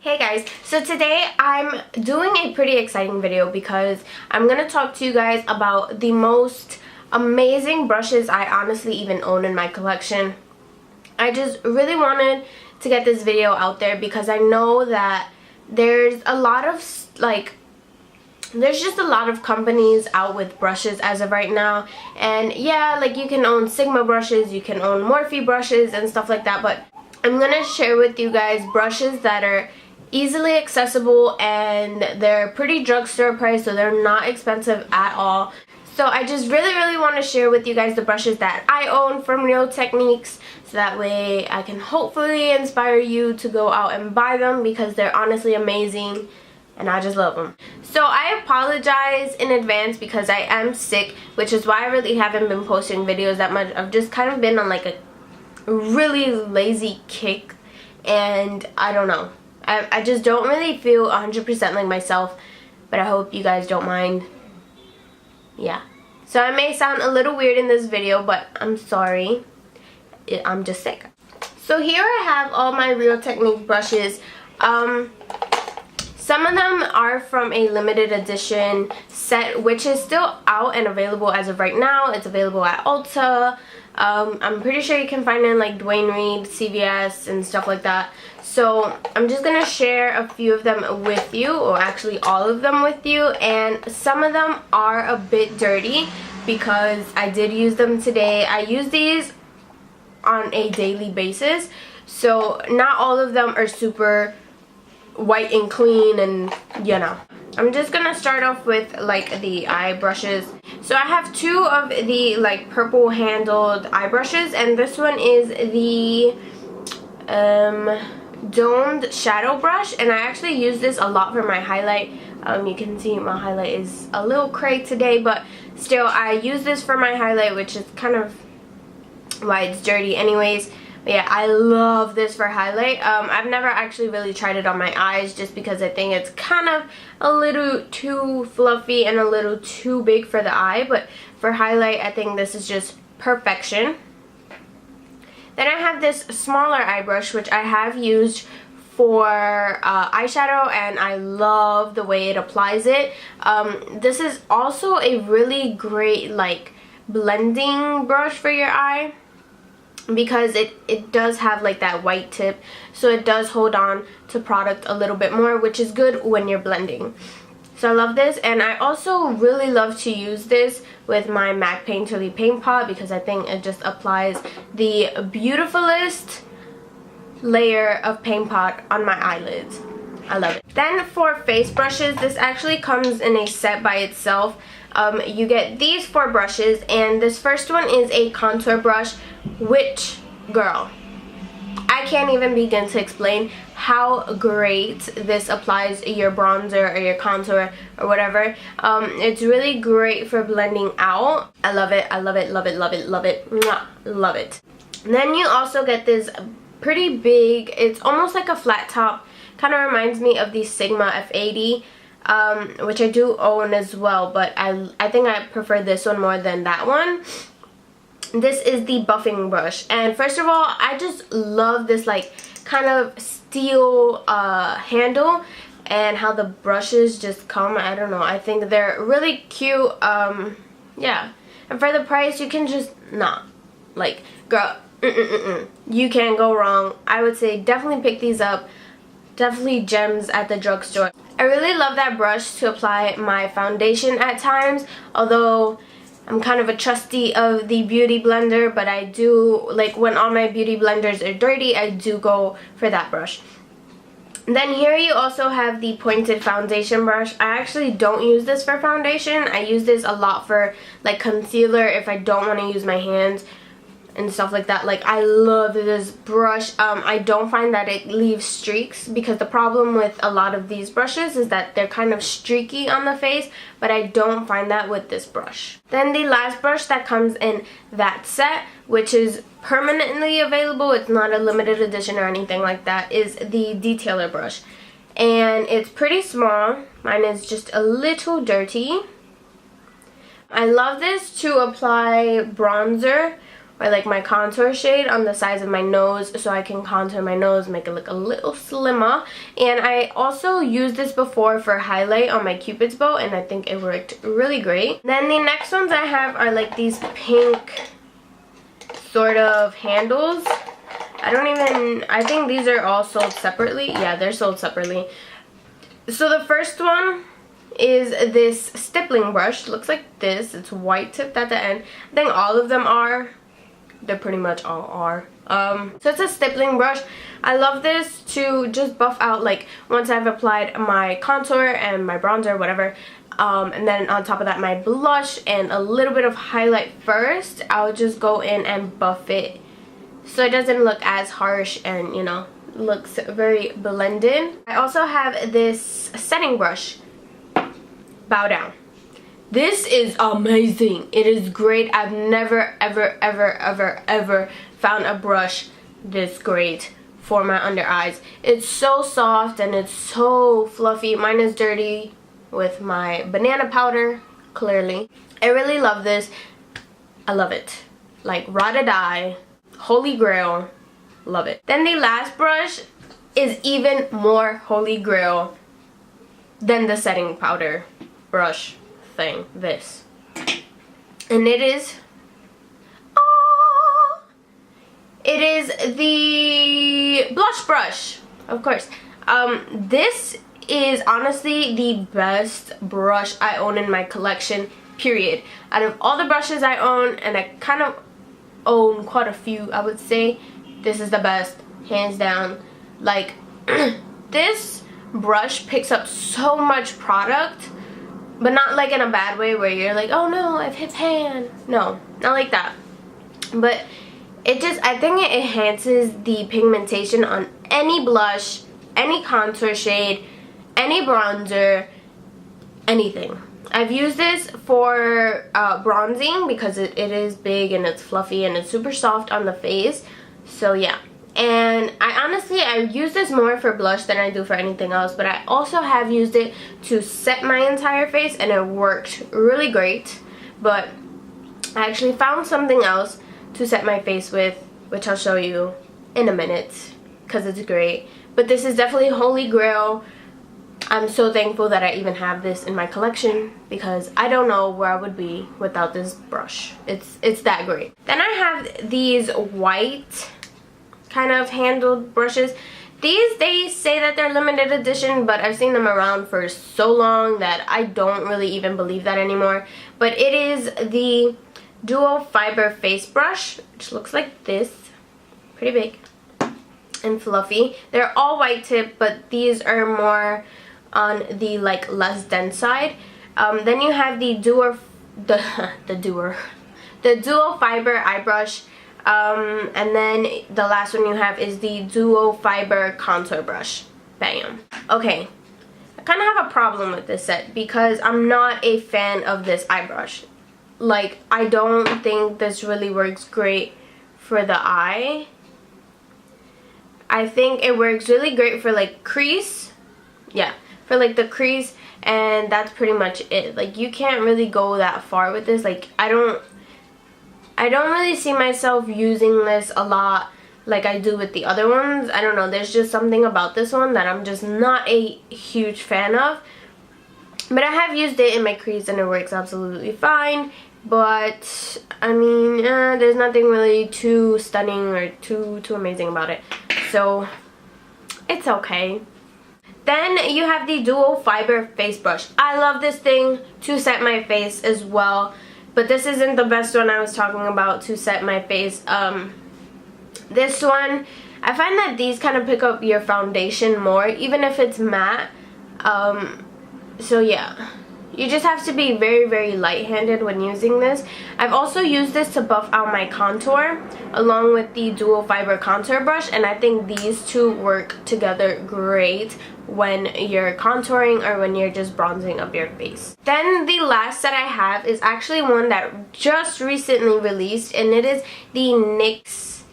Hey guys, so today I'm doing a pretty exciting video because I'm going to talk to you guys about the most amazing brushes I honestly even own in my collection. I just really wanted to get this video out there because I know that there's a lot of there's just a lot of companies out with brushes as of right now, and yeah, like you can own Sigma brushes, you can own Morphe brushes and stuff like that, but I'm gonna share with you guys brushes that are easily accessible and they're pretty drugstore price, so they're not expensive at all. So I just really want to share with you guys the brushes that I own from Real Techniques, so that way I can hopefully inspire you to go out and buy them because they're honestly amazing and I just love them. So I apologize in advance because I am sick, which is why I really haven't been posting videos that much. I've just kind of been on like a really lazy kick, and I don't know. I just don't really feel 100% like myself, but I hope you guys don't mind. Yeah. So I may sound a little weird in this video, but I'm sorry. I'm just sick. So here I have all my Real Technique brushes. Some of them are from a limited edition set, which is still out and available as of right now. It's available at Ulta. I'm pretty sure you can find it in like Dwayne Reed, CVS, and stuff like that. So I'm just going to share a few of them with you, or actually all of them with you, and some of them are a bit dirty because I did use them today. I use these on a daily basis, so not all of them are super white and clean, and you know. I'm just gonna start off with like the eye brushes. So I have two of the like purple handled eye brushes, and this one is the domed shadow brush, and I actually use this a lot for my highlight. You can see my highlight is a little cray today, but still I use this for my highlight, which is kind of why it's dirty anyways. But yeah, I love this for highlight. I've never actually really tried it on my eyes just because I think it's kind of a little too fluffy and a little too big for the eye, but for highlight I think this is just perfection. Then I have this smaller eye brush, which I have used for eyeshadow, and I love the way it applies it. This is also a really great like blending brush for your eye, because it does have like that white tip, so it does hold on to product a little bit more, which is good when you're blending. So I love this, and I also really love to use this with my MAC Painterly paint pot because I think it just applies the beautifulest layer of paint pot on my eyelids. I love it. Then for face brushes, this actually comes in a set by itself. You get these 4 brushes, and this first one is a contour brush, which, girl, I can't even begin to explain how great this applies your bronzer or your contour or whatever. It's really great for blending out. I love it. I love it, love it, love it, love it. Mwah, love it. And then you also get this pretty big, it's almost like a flat top, kind of reminds me of the Sigma F80, which I do own as well, but I think I prefer this one more than that one. This is the buffing brush, and first of all, I just love this like kind of steel handle and how the brushes just come. I don't know, I think they're really cute. Yeah, and for the price, you can just like, girl, you can't go wrong. I would say definitely pick these up. Definitely gems at the drugstore. I really love that brush to apply my foundation at times, although I'm kind of a trustee of the beauty blender, but I do, like when all my beauty blenders are dirty, I do go for that brush. Then here you also have the pointed foundation brush. I actually don't use this for foundation. I use this a lot for like concealer if I don't want to use my hands and stuff like that. Like, I love this brush. I don't find that it leaves streaks, because the problem with a lot of these brushes is that they're kind of streaky on the face, but I don't find that with this brush. Then the last brush that comes in that set, which is permanently available, it's not a limited edition or anything like that, is the detailer brush. And it's pretty small. Mine is just a little dirty. I love this to apply bronzer or like my contour shade on the sides of my nose so I can contour my nose, make it look a little slimmer. And I also used this before for highlight on my Cupid's bow, and I think it worked really great. Then the next ones I have are like these pink sort of handles. I think these are all sold separately. Yeah, they're sold separately. So the first one is this stippling brush. Looks like this. It's white tipped at the end. I think all of them are. They pretty much all are. So it's a stippling brush. I love this to just buff out, like, once I've applied my contour and my bronzer, whatever. And then on top of that, my blush and a little bit of highlight first. I'll just go in and buff it so it doesn't look as harsh and, you know, looks very blended. I also have this setting brush, Bow Down. This is amazing. It is great. I've never ever found a brush this great for my under eyes. It's so soft and it's so fluffy. Mine is dirty with my banana powder, clearly. I really love this. I love it. Like, ride or die, holy grail, love it. Then the last brush is even more holy grail than the setting powder brush thing, this. And it is the blush brush, of course. This is honestly the best brush I own in my collection, period. Out of all the brushes I own, and I kind of own quite a few, I would say this is the best, hands down. Like, this brush picks up so much product, but not like in a bad way where you're like, oh no, I've hit pan. No, not like that. But it just, I think it enhances the pigmentation on any blush, any contour shade, any bronzer, anything. I've used this for bronzing because it is big and it's fluffy and it's super soft on the face. So yeah. And I use this more for blush than I do for anything else, but I also have used it to set my entire face and it worked really great. But I actually found something else to set my face with, which I'll show you in a minute because it's great. But this is definitely holy grail. I'm so thankful that I even have this in my collection because I don't know where I would be without this brush. It's that great. Then I have these white kind of handled brushes. These, they say that they're limited edition, but I've seen them around for so long that I don't really even believe that anymore. But it is the dual fiber face brush, which looks like this, pretty big and fluffy. They're all white tip, but these are more on the like less dense side. Then you have the dual fiber eye brush. And then the last one you have is the dual fiber contour brush. Bam. Okay, I kind of have a problem with this set because I'm not a fan of this eye brush. Like, I don't think this really works great for the eye. I think it works really great for like crease. Yeah, for like the crease, and that's pretty much it. Like, you can't really go that far with this. Like, I don't really see myself using this a lot like I do with the other ones. I don't know, there's just something about this one that I'm just not a huge fan of. But I have used it in my crease and it works absolutely fine. But, I mean, there's nothing really too stunning or too amazing about it. So, it's okay. Then you have the dual fiber face brush. I love this thing to set my face as well. But this isn't the best one I was talking about to set my face. This one, I find that these kind of pick up your foundation more, even if it's matte. So yeah, you just have to be very light-handed when using this. I've also used this to buff out my contour along with the dual fiber contour brush, and I think these two work together great when you're contouring or when you're just bronzing up your face. Then the last set I have is actually one that just recently released, and it is the NYX,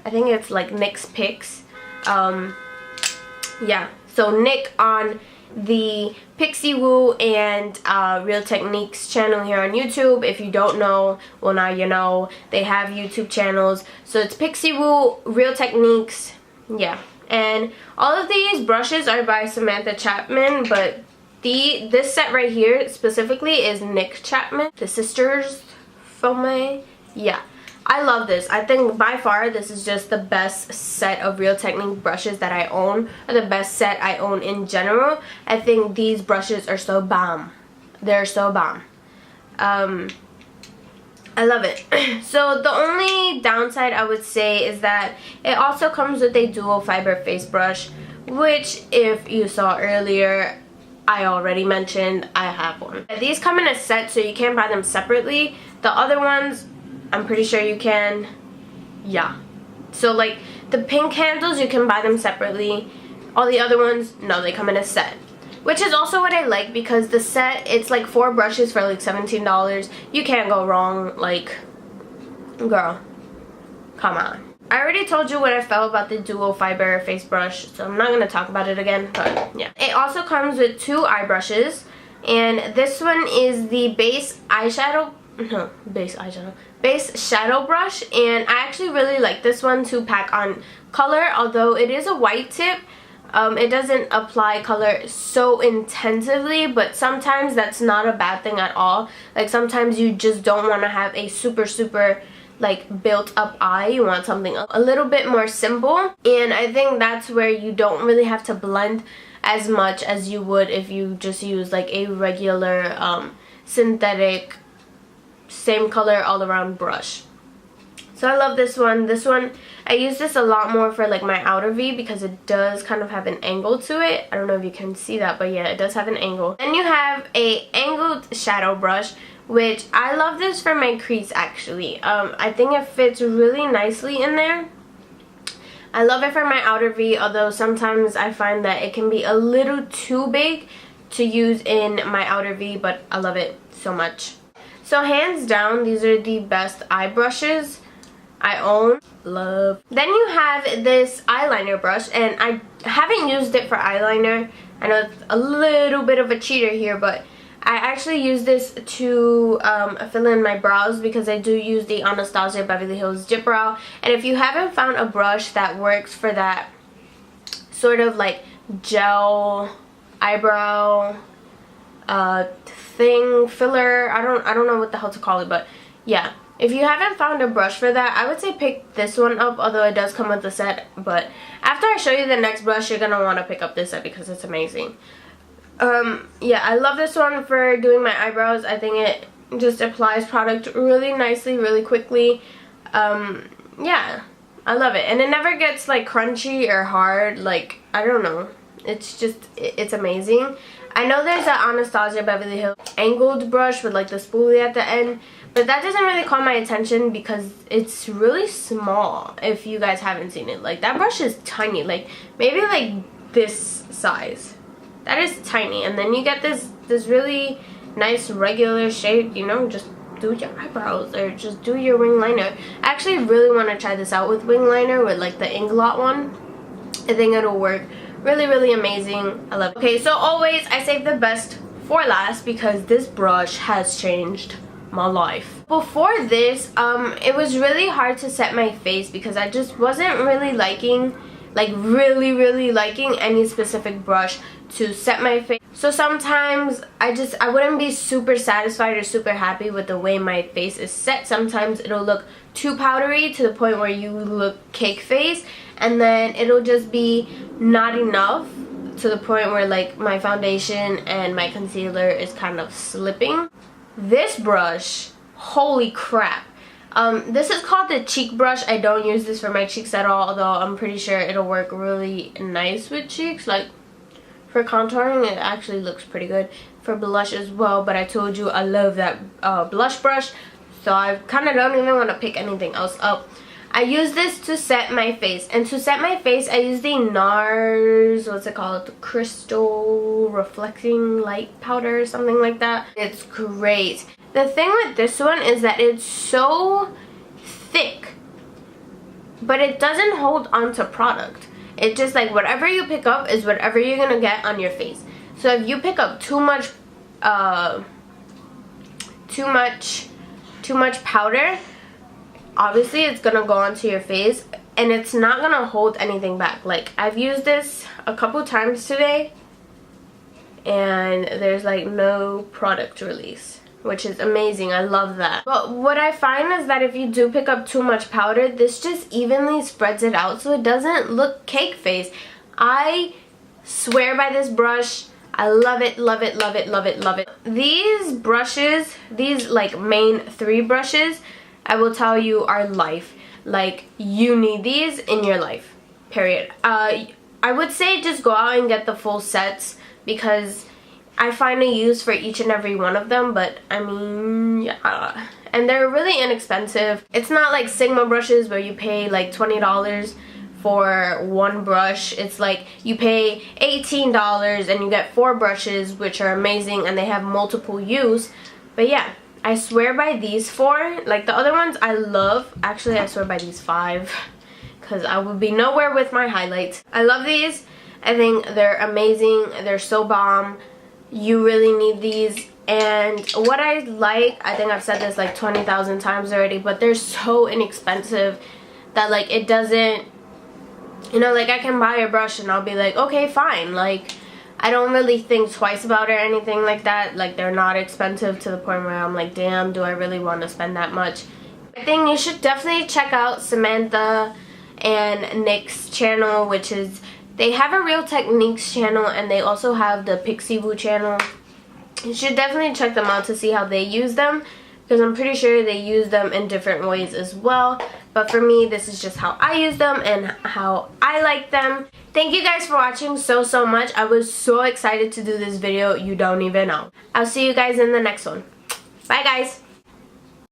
I think it's like NYX Picks. Yeah, so NYX on the Pixie Woo and Real Techniques channel here on YouTube. If you don't know, well, now you know. They have YouTube channels. So it's Pixie Woo, Real Techniques, yeah. And all of these brushes are by Samantha Chapman, but this set right here specifically is Nick Chapman, the sisters filme. Yeah, I love this. I think by far this is just the best set of Real Technique brushes that I own, or the best set I own in general. I think these brushes are so bomb. They're so bomb. I love it. So the only downside I would say is that it also comes with a dual fiber face brush, which if you saw earlier, I already mentioned I have one. These come in a set, so you can't buy them separately. The other ones, I'm pretty sure you can. Yeah. So like the pink handles, you can buy them separately. All the other ones, no, they come in a set. Which is also what I like, because the set, it's like 4 brushes for like $17. You can't go wrong. Like, girl, come on. I already told you what I felt about the dual fiber face brush, so I'm not going to talk about it again, but yeah. It also comes with 2 eye brushes, and this one is the base shadow brush, and I actually really like this one to pack on color. Although it is a white tip, it doesn't apply color so intensively, but sometimes that's not a bad thing at all. Like sometimes you just don't want to have a super like built up eye. You want something a little bit more simple, and I think that's where you don't really have to blend as much as you would if you just use like a regular synthetic same color all around brush. So I love this one. This one, I use this a lot more for like my outer V, because it does kind of have an angle to it. I don't know if you can see that, but yeah, it does have an angle. Then you have a angled shadow brush, which I love this for my crease actually. I think it fits really nicely in there. I love it for my outer V, although sometimes I find that it can be a little too big to use in my outer V, but I love it so much. So hands down, these are the best eye brushes I own. Love. Then you have this eyeliner brush, and I haven't used it for eyeliner. I know it's a little bit of a cheater here, but I actually use this to fill in my brows, because I do use the Anastasia Beverly Hills Dip Brow. And if you haven't found a brush that works for that sort of like gel eyebrow thing, filler, I don't know what the hell to call it, but yeah, if you haven't found a brush for that, I would say pick this one up, although it does come with the set. But after I show you the next brush, you're gonna want to pick up this set because it's amazing. Yeah, I love this one for doing my eyebrows. I think it just applies product really nicely, really quickly. Yeah, I love it, and it never gets like crunchy or hard. Like, I don't know, it's just, it's amazing. I know there's an Anastasia Beverly Hills angled brush with like the spoolie at the end, but that doesn't really call my attention because it's really small. If you guys haven't seen it, like that brush is tiny, like maybe like this size. That is tiny, and then you get this really nice regular shape, you know, just do your eyebrows or just do your wing liner. I actually really want to try this out with wing liner, with like the Inglot one. I think it'll work really amazing. I love it. Okay, so always I save the best for last because this brush has changed my life. Before this, it was really hard to set my face because I just wasn't really liking, like really liking any specific brush to set my face. So sometimes I wouldn't be super satisfied or super happy with the way my face is set. Sometimes it'll look too powdery to the point where you look cake face, and then it'll just be not enough to the point where like my foundation and my concealer is kind of slipping. This brush, holy crap. This is called the cheek brush. I don't use this for my cheeks at all, although I'm pretty sure it'll work really nice with cheeks. Like for contouring, it actually looks pretty good. For blush as well, but I told you I love that blush brush, so I kind of don't even want to pick anything else up. I use this to set my face, and to set my face I use the NARS, what's it called, crystal reflecting light powder or something like that. It's great. The thing with this one is that it's so thick, but it doesn't hold on to product. It's just like whatever you pick up is whatever you're gonna get on your face. So if you pick up too much powder, obviously it's gonna go onto your face and it's not gonna hold anything back. Like, I've used this a couple times today and there's like no product release, which is amazing. I love that. But what I find is that if you do pick up too much powder, this just evenly spreads it out so it doesn't look cake face. I swear by this brush. I love it, love it, love it, love it, love it. These brushes, these like main 3 brushes, I will tell you are life. Like, you need these in your life, period. I would say just go out and get the full sets because I find a use for each and every one of them, but I mean, yeah. And they're really inexpensive. It's not like Sigma brushes where you pay like $20 for one brush. It's like you pay $18 and you get 4 brushes, which are amazing and they have multiple use. But yeah, I swear by these 4. Like, the other ones I love. Actually, I swear by these 5 because I would be nowhere with my highlights. I love these. I think they're amazing. They're so bomb. You really need these. And what I like, I think I've said this like 20,000 times already, but they're so inexpensive that like it doesn't, you know, like I can buy a brush and I'll be like, okay, fine. Like, I don't really think twice about it or anything like that. Like, they're not expensive to the point where I'm like, damn, do I really want to spend that much? I think you should definitely check out Samantha and Nick's channel, which is, they have a Real Techniques channel and they also have the Pixie Boo channel. You should definitely check them out to see how they use them, because I'm pretty sure they use them in different ways as well. But for me, this is just how I use them and how I like them. Thank you guys for watching so much. I was so excited to do this video, you don't even know. I'll see you guys in the next one. Bye guys.